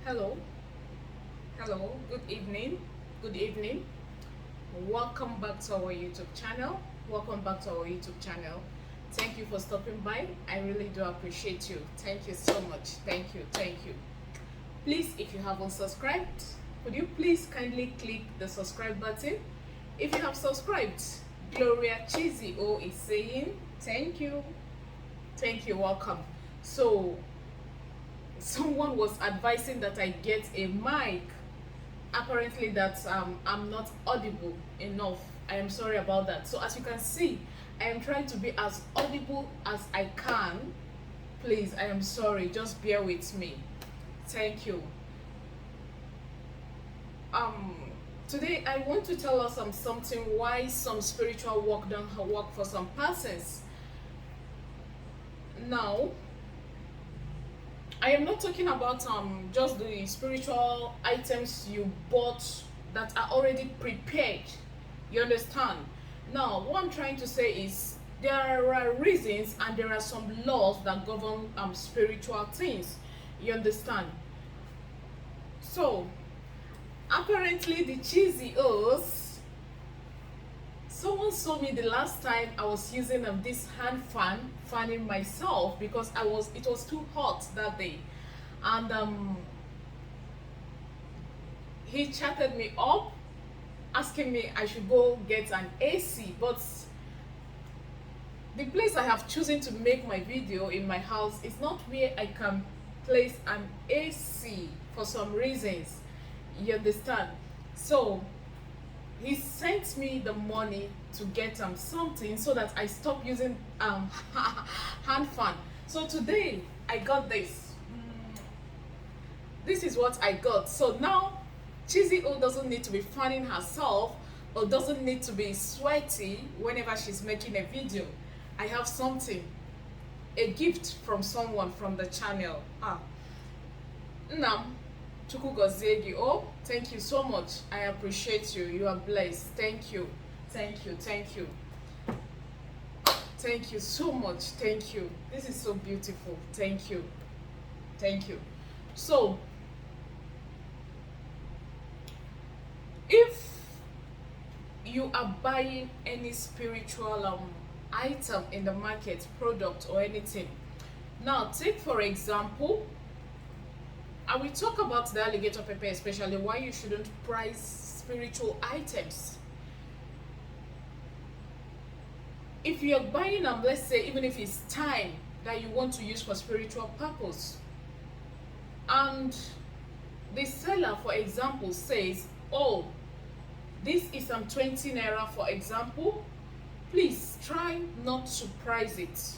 Hello, hello, good evening. Welcome back to our YouTube channel. Welcome back to our YouTube channel. Thank you for stopping by. I really do appreciate you. Thank you so much. Thank you. Please, if you haven't subscribed, could you please kindly click the subscribe button? If you have subscribed, Gloria Cheesy O is saying thank you. Thank you, welcome. So, someone was advising that I get a mic. Apparently that I'm not audible enough. I am sorry about that. So as you can see, I am trying to be as audible as I can. Please, I am sorry, just bear with me. Thank you. um Today I want to tell us something why some spiritual work don't work for some persons. Now, I am not talking about just the spiritual items you bought that are already prepared. You understand? Now, what I'm trying to say is there are reasons and there are some laws that govern spiritual things. You understand? So, apparently the cheesy O's, someone saw me the last time I was using this hand fanning myself because it was too hot that day, and he chatted me up asking me I should go get an AC, but the place I have chosen to make my video in my house is not where I can place an AC for some reasons. You understand? So he sent me the money to get something so that I stop using hand fan. So today I got this. This is what I got. So now Cheesy O doesn't need to be fanning herself or doesn't need to be sweaty whenever she's making a video. I have something, a gift from someone from the channel. Nam Chukwu gozie gị. Oh, thank you so much. I appreciate you. You are blessed. Thank you. Thank you. Thank you. Thank you so much. Thank you. This is so beautiful. Thank you. Thank you. So, if you are buying any spiritual item in the market, product or anything, now take for example, I will talk about the alligator pepper, especially why you shouldn't price spiritual items. If you're buying let's say even if it's time that you want to use for spiritual purpose, and the seller for example says, oh, this is 20 naira for example, please try not to price it.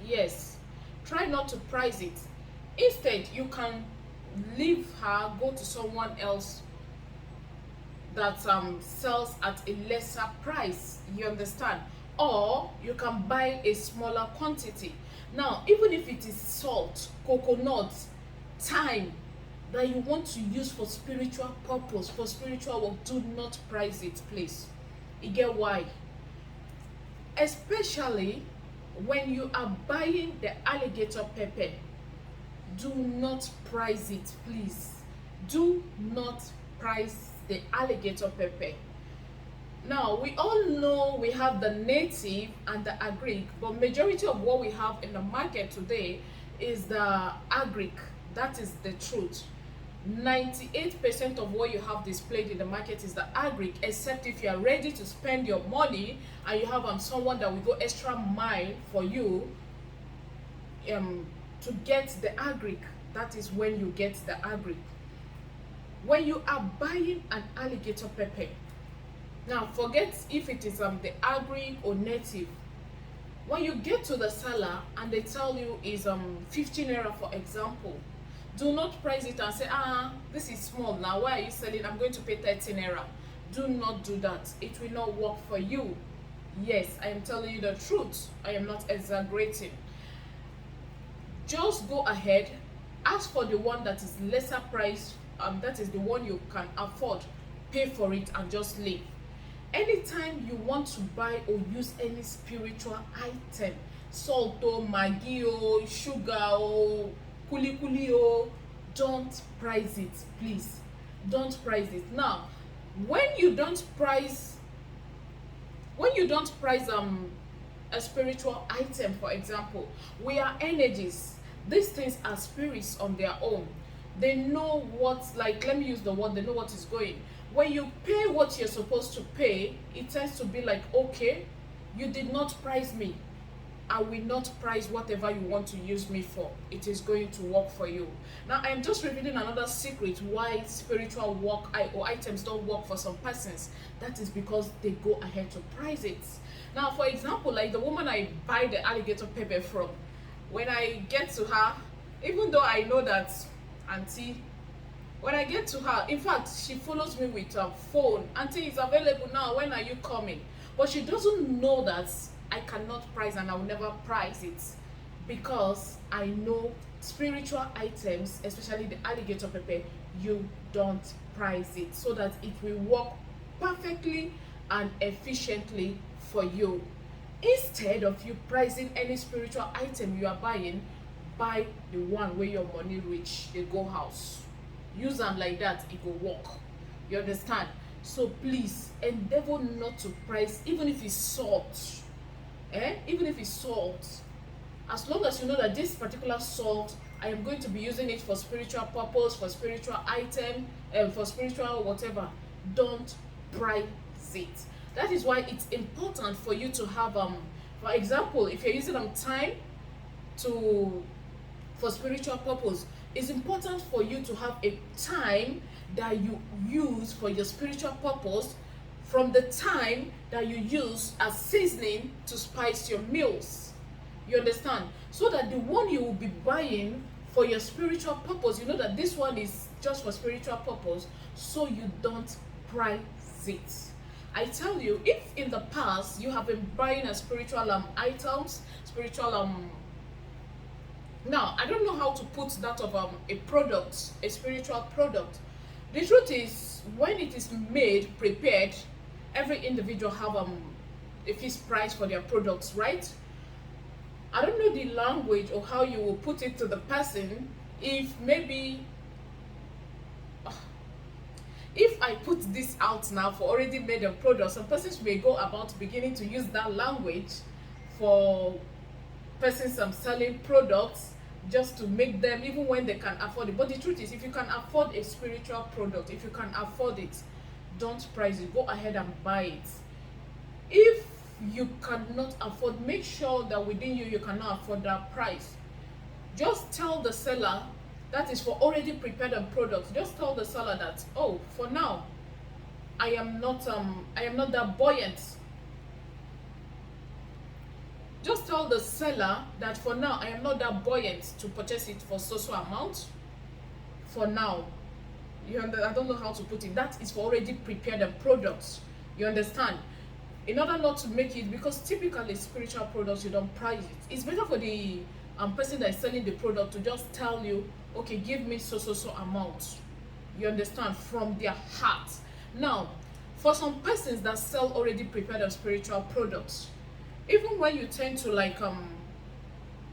Yes, try not to price it. Instead, you can leave her, go to someone else that sells at a lesser price. You understand? Or you can buy a smaller quantity. Now, even if it is salt, coconut, thyme that you want to use for spiritual purpose, for spiritual work, do not price it, please. You get why? Especially when you are buying the alligator pepper, do not price it, please. Do not price the alligator pepper. Now, we all know we have the native and the agric, but majority of what we have in the market today is the agric. That is the truth. 98% of what you have displayed in the market is the agric, except if you are ready to spend your money and you have someone that will go extra mile for you to get the agric. That is when you get the agric. When you are buying an alligator pepper, now forget if it is the agric or native. When you get to the seller and they tell you is 15 naira for example, do not price it and say, this is small, now why are you selling? I'm going to pay 30 naira. Do not do that. It will not work for you. Yes, I am telling you the truth. I am not exaggerating. Just go ahead, ask for the one that is lesser price, that is the one you can afford, pay for it and just leave. Anytime you want to buy or use any spiritual item, salt or maggi or sugar or kuli kuli or don't price it, please. Don't price it. Now, when you don't price a spiritual item, for example, we are energies. These things are spirits on their own. They know what's, like, let me use the word, they know what is going. When you pay what you're supposed to pay, it tends to be like, okay, you did not price me, I will not price whatever you want to use me for. It is going to work for you. Now, I am just revealing another secret why spiritual work or items don't work for some persons. That is because they go ahead to price it. Now, for example, like the woman I buy the alligator pepper from, when I get to her, even though I know that auntie, when I get to her, in fact, she follows me with her phone. Auntie, is available now. When are you coming? But she doesn't know that I cannot price, and I will never price it, because I know spiritual items, especially the alligator pepper, you don't price it, so that it will work perfectly and efficiently for you. Instead of you pricing any spiritual item you are buying, buy the one where your money reach, they go house. Use them like that, it will work. You understand? So please endeavor not to price, even if it's salt. Even if it's salt, as long as you know that this particular salt, I am going to be using it for spiritual purpose, for spiritual item, for spiritual whatever, don't price it. That is why it's important for you to have for example, if you're using time for spiritual purpose, it's important for you to have a time that you use for your spiritual purpose, from the time that you use as seasoning to spice your meals. You understand? So that the one you will be buying for your spiritual purpose, you know that this one is just for spiritual purpose, so you don't price it. I tell you, if in the past you have been buying a spiritual items, spiritual now I don't know how to put that of a product, a spiritual product. The truth is, when it is made, prepared, every individual have a fixed price for their products, right? I don't know the language or how you will put it to the person. If maybe if I put this out now for already made a product, some persons may go about beginning to use that language for persons selling products, just to make them, even when they can afford it. But the truth is, if you can afford a spiritual product, if you can afford it, don't price it. Go ahead and buy it. If you cannot afford, make sure that within you cannot afford that price. Just tell the seller that is for already prepared products. Just tell the seller that, oh, for now, I am not that buoyant. Just tell the seller that for now I am not that buoyant to purchase it for so amount. For now, I don't know how to put it. That is for already prepared products. You understand? In order not to make it, because typically spiritual products, you don't price it. It's better for the person that is selling the product to just tell you, okay, give me so amount. You understand? From their heart. Now, for some persons that sell already prepared spiritual products, even when you tend to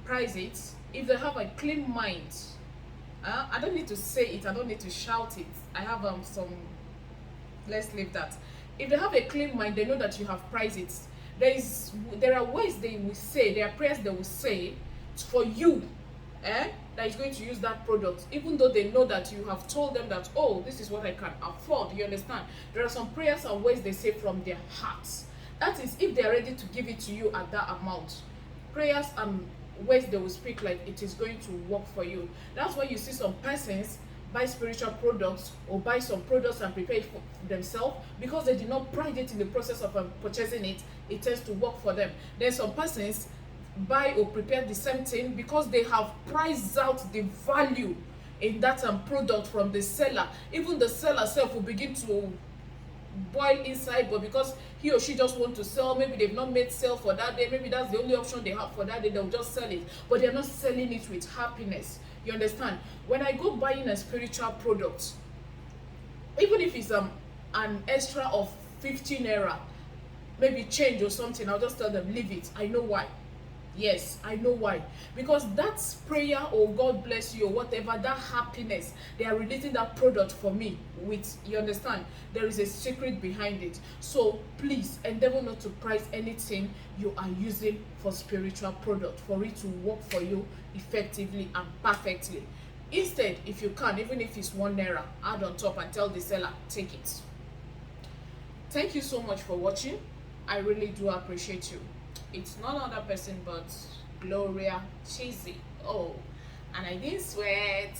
price it, if they have a clean mind, I don't need to say it, I don't need to shout it. I have let's leave that. If they have a clean mind, they know that you have priced it. There are ways they will say, there are prayers they will say for you, that is going to use that product, even though they know that you have told them that, oh, this is what I can afford. You understand? There are some prayers and ways they say from their hearts. That is, if they are ready to give it to you at that amount. Prayers and ways they will speak like it is going to work for you. That's why you see some persons buy spiritual products or buy some products and prepare it for themselves, because they did not price it in the process of purchasing it. It tends to work for them. Then some persons buy or prepare the same thing because they have priced out the value in that product from the seller. Even the seller self will begin to boil inside, but because he or she just want to sell, maybe they've not made sale for that day, maybe that's the only option they have for that day, they'll just sell it. But they're not selling it with happiness. You understand? When I go buying a spiritual product, even if it's an extra of 15 naira, maybe change or something, I'll just tell them leave it. I know why. Yes, I know why. Because that prayer, or God bless you, or whatever, that happiness, they are releasing that product for me with, you understand? There is a secret behind it. So please endeavor not to price anything you are using for spiritual product for it to work for you effectively and perfectly. Instead, if you can, even if it's 1 naira, add on top and tell the seller, take it. Thank you so much for watching. I really do appreciate you. It's none other person but Gloria Cheesy. Oh, and I didn't sweat.